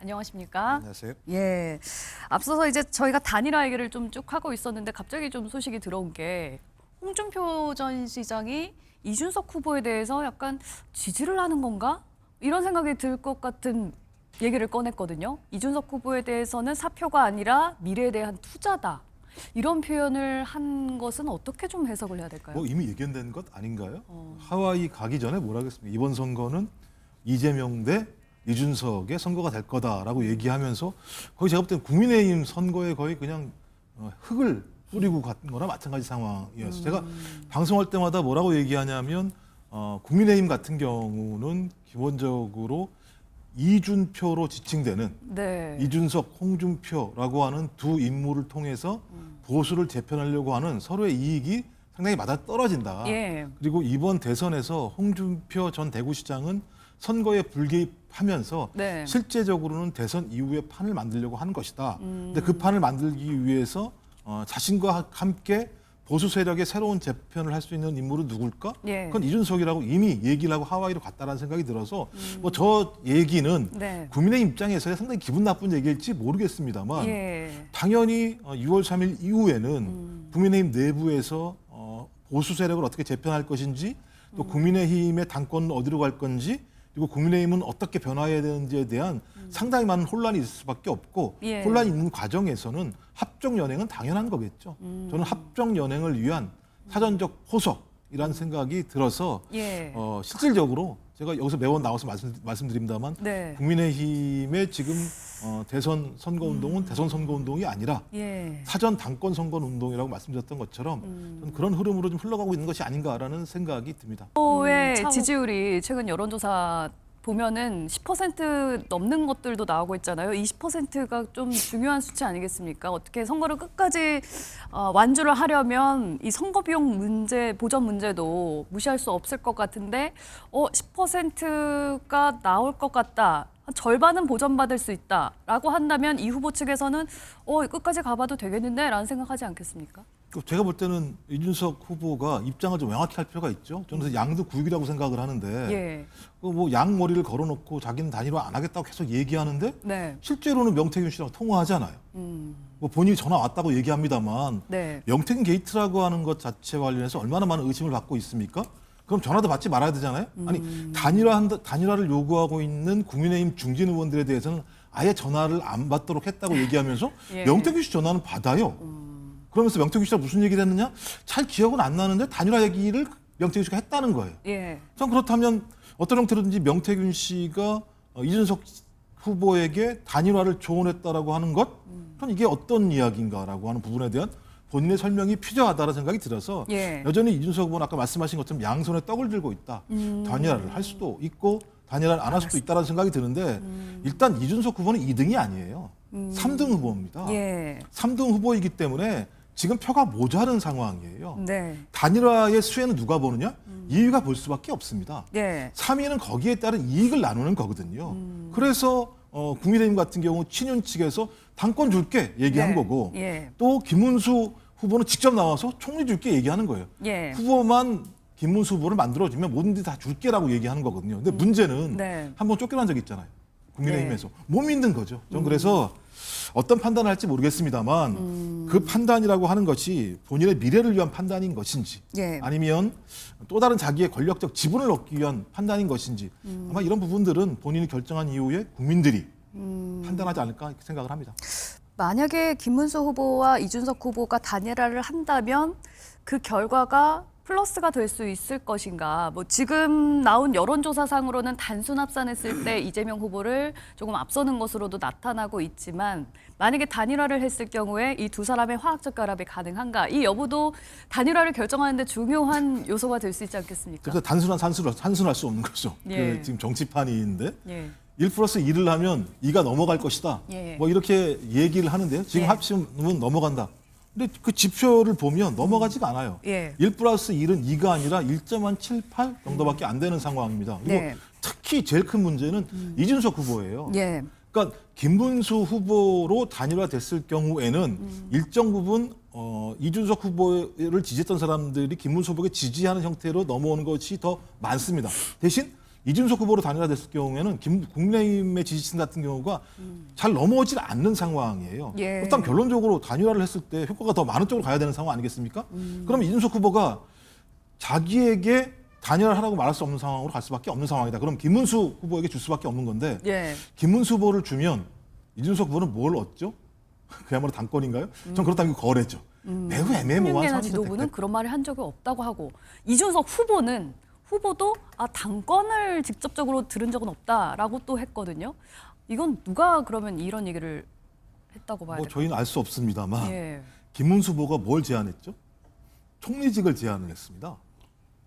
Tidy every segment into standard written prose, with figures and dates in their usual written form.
안녕하십니까? 안녕하세요. 예. 앞서서 이제 저희가 단일화 얘기를 좀 쭉 하고 있었는데 갑자기 좀 소식이 들어온 게 홍준표 전 시장이 이준석 후보에 대해서 약간 지지를 하는 건가? 이런 생각이 들 것 같은 얘기를 꺼냈거든요. 이준석 후보에 대해서는 사표가 아니라 미래에 대한 투자다. 이런 표현을 한 것은 어떻게 좀 해석을 해야 될까요? 뭐 이미 예견된 것 아닌가요? 하와이 가기 전에 뭐라 그랬습니까? 이번 선거는 이재명 대 이준석의 선거가 될 거다라고 얘기하면서 거의 제가 볼 때는 국민의힘 선거에 거의 그냥 흙을 뿌리고 간 거나 마찬가지 상황이었어요. 제가 방송할 때마다 뭐라고 얘기하냐면 국민의힘 같은 경우는 기본적으로 이준표로 지칭되는 네. 이준석, 홍준표라고 하는 두 인물을 통해서 보수를 재편하려고 하는 서로의 이익이 상당히 맞아떨어진다. 예. 그리고 이번 대선에서 홍준표 전 대구시장은 선거에 불개입하면서 네. 실제적으로는 대선 이후에 판을 만들려고 하는 것이다. 근데 그 판을 만들기 위해서 자신과 함께 보수 세력의 새로운 재편을 할 수 있는 인물은 누굴까? 예. 그건 이준석이라고 이미 얘기를 하고 하와이로 갔다라는 생각이 들어서 뭐 저 얘기는 네. 국민의 입장에서 상당히 기분 나쁜 얘기일지 모르겠습니다만 예. 당연히 6월 3일 이후에는 국민의힘 내부에서 보수 세력을 어떻게 재편할 것인지 또 국민의힘의 당권은 어디로 갈 건지 그리고 국민의힘은 어떻게 변화해야 되는지에 대한 상당히 많은 혼란이 있을 수밖에 없고 예. 혼란이 있는 과정에서는 합종 연행은 당연한 거겠죠. 저는 합종 연행을 위한 사전적 포석이라는 생각이 들어서 예. 실질적으로 제가 여기서 매번 나와서 말씀드립니다만 네. 국민의힘의 지금 대선 선거운동은 대선 선거운동이 아니라 예. 사전 당권 선거 운동이라고 말씀드렸던 것처럼 저는 그런 흐름으로 좀 흘러가고 있는 것이 아닌가라는 생각이 듭니다. 후보의 차후- 지지율이 최근 여론조사 보면은 10% 넘는 것들도 나오고 있잖아요. 20%가 좀 중요한 수치 아니겠습니까? 어떻게 선거를 끝까지 완주를 하려면 이 선거 비용 문제, 보전 문제도 무시할 수 없을 것 같은데 10%가 나올 것 같다. 한 절반은 보전받을 수 있다라고 한다면 이 후보 측에서는 끝까지 가봐도 되겠는데 라는 생각하지 않겠습니까? 제가 볼 때는 이준석 후보가 입장을 좀 명확히 할 필요가 있죠. 저는 그래서 양득구육이라고 생각을 하는데 예. 뭐 양머리를 걸어놓고 자기는 단일화 안 하겠다고 계속 얘기하는데 네. 실제로는 명태균 씨랑 통화하잖아요. 뭐 본인이 전화 왔다고 얘기합니다만 네. 명태균 게이트라고 하는 것 자체와 관련해서 얼마나 많은 의심을 받고 있습니까? 그럼 전화도 받지 말아야 되잖아요. 아니 단일화를 요구하고 있는 국민의힘 중진 의원들에 대해서는 아예 전화를 안 받도록 했다고 얘기하면서 예. 명태균 씨 전화는 받아요. 그러면서 명태균 씨가 무슨 얘기를 했느냐? 잘 기억은 안 나는데 단일화 얘기를 명태균 씨가 했다는 거예요. 예. 전 그렇다면 어떤 형태로든지 명태균 씨가 이준석 후보에게 단일화를 조언했다라고 하는 것, 전 이게 어떤 이야기인가라고 하는 부분에 대한 본인의 설명이 필요하다는 생각이 들어서 예. 여전히 이준석 후보는 아까 말씀하신 것처럼 양손에 떡을 들고 있다. 단일화를 할 수도 있고 단일화를 안 할 수도 있다는 생각이 드는데 일단 이준석 후보는 2등이 아니에요. 3등 후보입니다. 예. 3등 후보이기 때문에 지금 표가 모자른 상황이에요. 네. 단일화의 수혜는 누가 보느냐? 2위가 볼 수밖에 없습니다. 예. 3위는 거기에 따른 이익을 나누는 거거든요. 그래서 국민의힘 같은 경우 친윤 측에서 당권 줄게 얘기한 네. 거고 예. 또 김문수 후보는 직접 나와서 총리 줄게 얘기하는 거예요. 예. 후보만 김문수 후보를 만들어주면 뭐든지 다 줄게라고 얘기하는 거거든요. 근데 문제는 네. 한번 쫓겨난 적 있잖아요. 국민의힘에서. 못 믿는 거죠. 전 그래서 어떤 판단을 할지 모르겠습니다만 그 판단이라고 하는 것이 본인의 미래를 위한 판단인 것인지 예. 아니면 또 다른 자기의 권력적 지분을 얻기 위한 판단인 것인지 아마 이런 부분들은 본인이 결정한 이후에 국민들이 판단하지 않을까 이렇게 생각을 합니다. 만약에 김문수 후보와 이준석 후보가 단일화를 한다면 그 결과가 플러스가 될 수 있을 것인가. 뭐 지금 나온 여론조사상으로는 단순 합산했을 때 이재명 후보를 조금 앞서는 것으로도 나타나고 있지만 만약에 단일화를 했을 경우에 이 두 사람의 화학적 결합이 가능한가. 이 여부도 단일화를 결정하는 데 중요한 요소가 될 수 있지 않겠습니까? 그래서 단순할 수 없는 거죠. 예. 지금 정치판인데 예. 1+1을 하면 2가 넘어갈 것이다. 예. 뭐 이렇게 얘기를 하는데요. 지금 예. 합치면 넘어간다. 근데 그 지표를 보면 넘어가지가 않아요. 예. 1+1은 2가 아니라 1.78 정도밖에 안 되는 상황입니다. 그리고 네. 특히 제일 큰 문제는 이준석 후보예요. 예. 그러니까 김문수 후보로 단일화됐을 경우에는 일정 부분 이준석 후보를 지지했던 사람들이 김문수 후보에 지지하는 형태로 넘어오는 것이 더 많습니다. 대신 이준석 후보로 단일화됐을 경우에는 국민의힘의 지지층 같은 경우가 잘 넘어오질 않는 상황이에요. 예. 일단 결론적으로 단일화를 했을 때 효과가 더 많은 쪽으로 가야 되는 상황 아니겠습니까? 그럼 이준석 후보가 자기에게 단일화를 하라고 말할 수 없는 상황으로 갈 수밖에 없는 상황이다. 그럼 김문수 후보에게 줄 수밖에 없는 건데 예. 김문수 후보를 주면 이준석 후보는 뭘 얻죠? 그야말로 당권인가요? 전 그렇다면 거래죠. 매우 애매모호한 홍영래나 상황이 지도부는 그런 말을 한 적이 없다고 하고 이준석 후보도 당권을 직접적으로 들은 적은 없다라고 또 했거든요. 이건 누가 그러면 이런 얘기를 했다고 봐야 뭐 될까요? 저희는 알 수 없습니다만 예. 김문수 후보가 뭘 제안했죠? 총리직을 제안을 했습니다.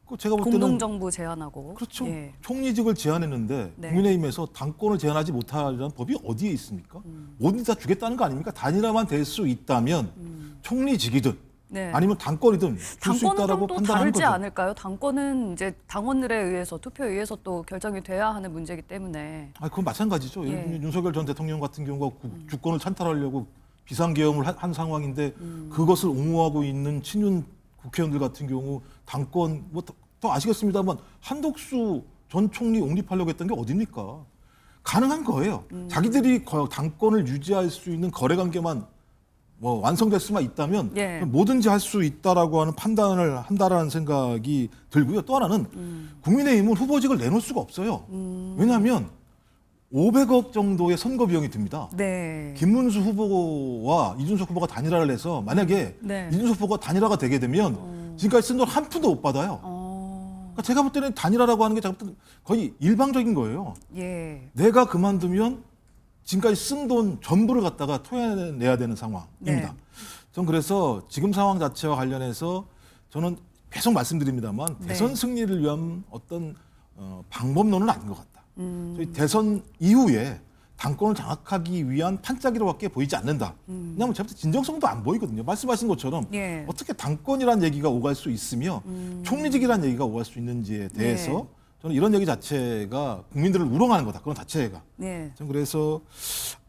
그 제가 볼 때는 공동정부 제안하고 그렇죠. 예. 총리직을 제안했는데 네. 국민의힘에서 당권을 제안하지 못하라는 법이 어디에 있습니까? 뭐든지 다 주겠다는 거 아닙니까? 단일화만 될 수 있다면 총리직이든 네. 아니면 당권이든 줄 수 당권은 있다라고 좀 또 판단하는 다르지 거죠. 않을까요? 당권은 이제 당원들에 의해서 투표에 의해서 또 결정이 돼야 하는 문제이기 때문에 그건 마찬가지죠. 예를 예. 들면 윤석열 전 대통령 같은 경우가 주권을 찬탈하려고 비상계엄을 한 상황인데 그것을 옹호하고 있는 친윤 국회의원들 같은 경우 당권 더 아시겠습니다만 한덕수 전 총리 옹립하려고 했던 게 어딥니까? 가능한 거예요. 자기들이 당권을 유지할 수 있는 거래관계만 완성될 수만 있다면 예. 뭐든지 할 수 있다라고 하는 판단을 한다라는 생각이 들고요. 또 하나는 국민의힘은 후보직을 내놓을 수가 없어요. 왜냐하면 500억 정도의 선거 비용이 듭니다. 네. 김문수 후보와 이준석 후보가 단일화를 해서 만약에 네. 이준석 후보가 단일화가 되게 되면 지금까지 쓴 돈 한 푼도 못 받아요. 그러니까 제가 볼 때는 단일화라고 하는 게 제가 볼 때는 거의 일방적인 거예요. 예. 내가 그만두면 지금까지 쓴 돈 전부를 갖다가 토해내야 되는 상황입니다. 네. 전 그래서 지금 상황 자체와 관련해서 저는 계속 말씀드립니다만 네. 대선 승리를 위한 어떤 방법론은 아닌 것 같다. 저희 대선 이후에 당권을 장악하기 위한 판짜기로밖에 보이지 않는다. 왜냐하면 제가 볼 때 진정성도 안 보이거든요. 말씀하신 것처럼 예. 어떻게 당권이라는 얘기가 오갈 수 있으며 총리직이라는 얘기가 오갈 수 있는지에 대해서 네. 저는 이런 얘기 자체가 국민들을 우롱하는 거다. 그런 자체가. 네. 전 그래서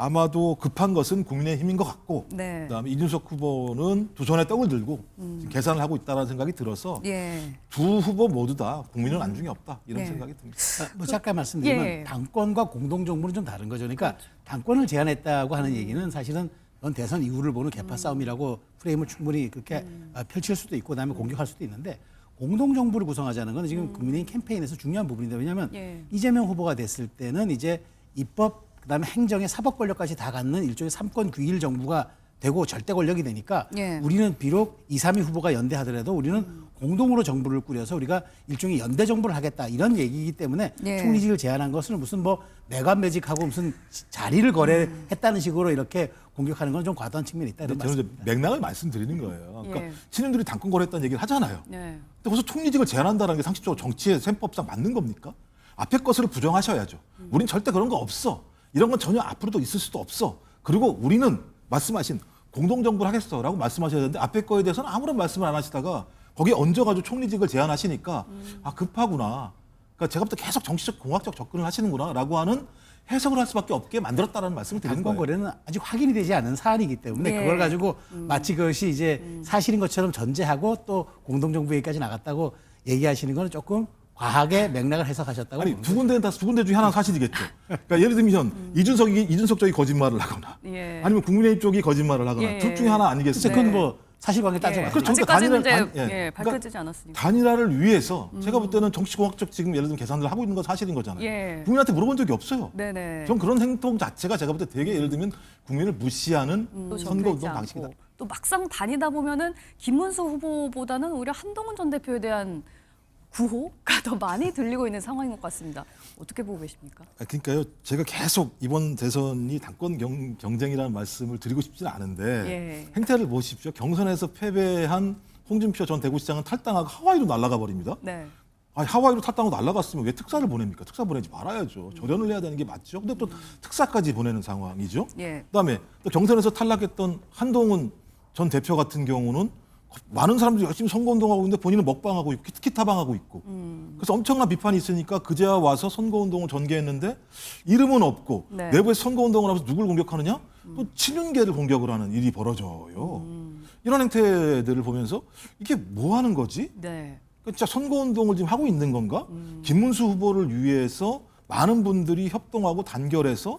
아마도 급한 것은 국민의힘인 것 같고 네. 그다음에 이준석 후보는 두 손에 떡을 들고 지금 계산을 하고 있다는 생각이 들어서 예. 두 후보 모두 다 국민은 안중에 없다. 이런 네. 생각이 듭니다. 뭐 잠깐 말씀드리면 예. 당권과 공동정부는 좀 다른 거죠. 그러니까 당권을 제안했다고 하는 얘기는 사실은 넌 대선 이후를 보는 개파 싸움이라고 프레임을 충분히 그렇게 펼칠 수도 있고 그다음에 공격할 수도 있는데 공동정부를 구성하자는 건 지금 국민의힘 캠페인에서 중요한 부분인데 왜냐하면 예. 이재명 후보가 됐을 때는 이제 입법 그다음에 행정의 사법 권력까지 다 갖는 일종의 삼권 귀일 정부가 되고 절대 권력이 되니까 예. 우리는 비록 2, 3위 후보가 연대하더라도 우리는 공동으로 정부를 꾸려서 우리가 일종의 연대 정부를 하겠다 이런 얘기이기 때문에 예. 총리직을 제안한 것은 무슨 뭐 매관매직하고 무슨 자리를 거래했다는 식으로 이렇게 공격하는 건 좀 과도한 측면이 있다 이런 저는 이제 말씀입니다. 맥락을 말씀드리는 거예요. 그러니까 예. 친윤들이 당권 거래했다는 얘기를 하잖아요. 네. 근데 거기서 총리직을 제안한다는 게 상식적으로 정치의 셈법상 맞는 겁니까? 앞에 것을 부정하셔야죠. 우린 절대 그런 거 없어. 이런 건 전혀 앞으로도 있을 수도 없어. 그리고 우리는 말씀하신 공동정부를 하겠어라고 말씀하셔야 되는데 앞에 거에 대해서는 아무런 말씀을 안 하시다가 거기에 얹어가지고 총리직을 제안하시니까 급하구나. 그러니까 제가 볼 때 계속 정치적 공학적 접근을 하시는구나라고 하는 해석을 할 수밖에 없게 만들었다라는 말씀을 드리는 당권 거예요. 거래는 아직 확인이 되지 않은 사안이기 때문에 예. 그걸 가지고 마치 그것이 이제 사실인 것처럼 전제하고 또 공동정부 얘기까지 나갔다고 얘기하시는 건 조금 과하게 맥락을 해석하셨다고 아니 보는 두 군데는 다 두 군데 중에 하나는 사실이겠죠. 그러니까 예를 들면 이준석 쪽이 거짓말을 하거나 예. 아니면 국민의힘 쪽이 거짓말을 하거나 예. 둘 중에 하나 거죠. 아니겠습니까? 그건 뭐 사실관계 따져봐요. 그렇죠. 아직까지는 이제 단일화- 밝혀지지 그러니까 않았으니까. 단일화를 위해서 제가 볼 때는 정치공학적 지금 예를 들면 계산을 하고 있는 건 사실인 거잖아요. 예. 국민한테 물어본 적이 없어요. 네네. 전 그런 행동 자체가 제가 볼 때 되게 예를 들면 국민을 무시하는 또 선거운동 정해지지 방식이다. 않고. 또 막상 다니다 보면은 김문수 후보보다는 오히려 한동훈 전 대표에 대한 구호가 더 많이 들리고 있는 상황인 것 같습니다. 어떻게 보고 계십니까? 그러니까요. 제가 계속 이번 대선이 당권 경쟁이라는 말씀을 드리고 싶지는 않은데 예. 행태를 보십시오. 경선에서 패배한 홍준표 전 대구시장은 탈당하고 하와이로 날아가 버립니다. 네. 아니, 하와이로 탈당하고 날아갔으면 왜 특사를 보냅니까? 특사 보내지 말아야죠. 절연을 해야 되는 게 맞죠. 근데 또 특사까지 보내는 상황이죠. 예. 그다음에 또 경선에서 탈락했던 한동훈 전 대표 같은 경우는 많은 사람들이 열심히 선거운동하고 있는데 본인은 먹방하고 있고 키타방하고 있고 그래서 엄청난 비판이 있으니까 그제야 와서 선거운동을 전개했는데 이름은 없고 네. 내부에서 선거운동을 하면서 누굴 공격하느냐? 또 친윤계를 공격을 하는 일이 벌어져요. 이런 행태들을 보면서 이게 뭐 하는 거지? 네. 그러니까 진짜 선거운동을 지금 하고 있는 건가? 김문수 후보를 위해서 많은 분들이 협동하고 단결해서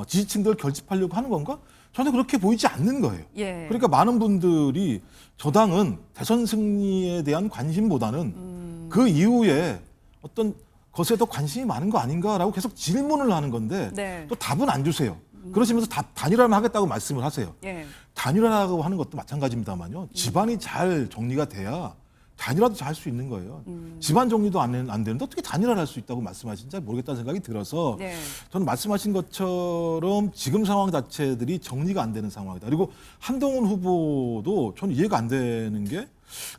지지층들을 결집하려고 하는 건가? 전혀 그렇게 보이지 않는 거예요. 예. 그러니까 많은 분들이 저 당은 대선 승리에 대한 관심보다는 그 이후에 어떤 것에 더 관심이 많은 거 아닌가라고 계속 질문을 하는 건데 네. 또 답은 안 주세요. 그러시면서 단일화를 하겠다고 말씀을 하세요. 예. 단일화라고 하는 것도 마찬가지입니다만요. 집안이 잘 정리가 돼야 단일화도 잘 할 수 있는 거예요. 집안 정리도 안 되는데 어떻게 단일화를 할 수 있다고 말씀하신지 모르겠다는 생각이 들어서 네. 저는 말씀하신 것처럼 지금 상황 자체들이 정리가 안 되는 상황이다. 그리고 한동훈 후보도 저는 이해가 안 되는 게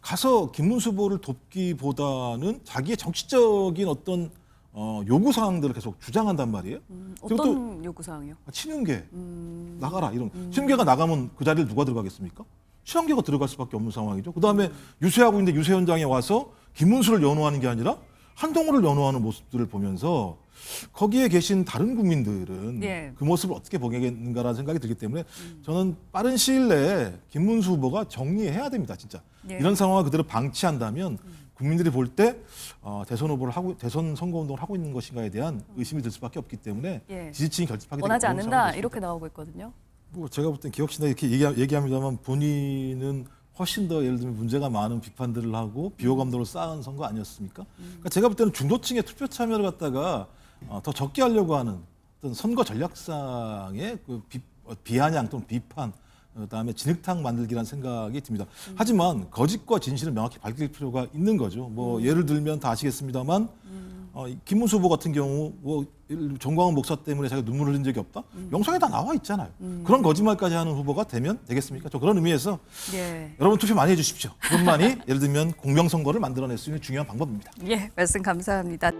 가서 김문수 후보를 돕기보다는 자기의 정치적인 어떤 요구 사항들을 계속 주장한단 말이에요. 그리고 또 어떤 요구사항이요? 친윤계 나가라 이런 친윤계가 나가면 그 자리를 누가 들어가겠습니까? 친한계가 들어갈 수밖에 없는 상황이죠. 그다음에 유세하고 있는데 유세 현장에 와서 김문수를 연호하는 게 아니라 한동훈을 연호하는 모습들을 보면서 거기에 계신 다른 국민들은 예. 그 모습을 어떻게 보겠는가라는 생각이 들기 때문에 저는 빠른 시일 내에 김문수 후보가 정리해야 됩니다. 진짜 예. 이런 상황을 그대로 방치한다면 국민들이 볼 때 대선 후보를 하고 대선 선거 운동을 하고 있는 것인가에 대한 의심이 들 수밖에 없기 때문에 예. 지지층이 결집하게 되기 원하지 어려운 않는다 상황이 이렇게 됐습니다. 나오고 있거든요. 뭐 제가 볼 땐 기억신다 이렇게 얘기합니다만 본인은 훨씬 더 예를 들면 문제가 많은 비판들을 하고 비호감도를 쌓은 선거 아니었습니까? 그러니까 제가 볼 때는 중도층의 투표 참여를 갖다가 더 적게 하려고 하는 어떤 선거 전략상의 그 비아냥 또는 비판 그다음에 진흙탕 만들기라는 생각이 듭니다. 하지만 거짓과 진실은 명확히 밝힐 필요가 있는 거죠. 뭐 예를 들면 다 아시겠습니다만 김문수 후보 같은 경우 뭐 정광훈 목사 때문에 자기가 눈물 흘린 적이 없다? 영상에 다 나와 있잖아요. 그런 거짓말까지 하는 후보가 되면 되겠습니까? 저 그런 의미에서 예. 여러분 투표 많이 해주십시오. 그것만이 예를 들면 공명선거를 만들어낼 수 있는 중요한 방법입니다. 예, 말씀 감사합니다.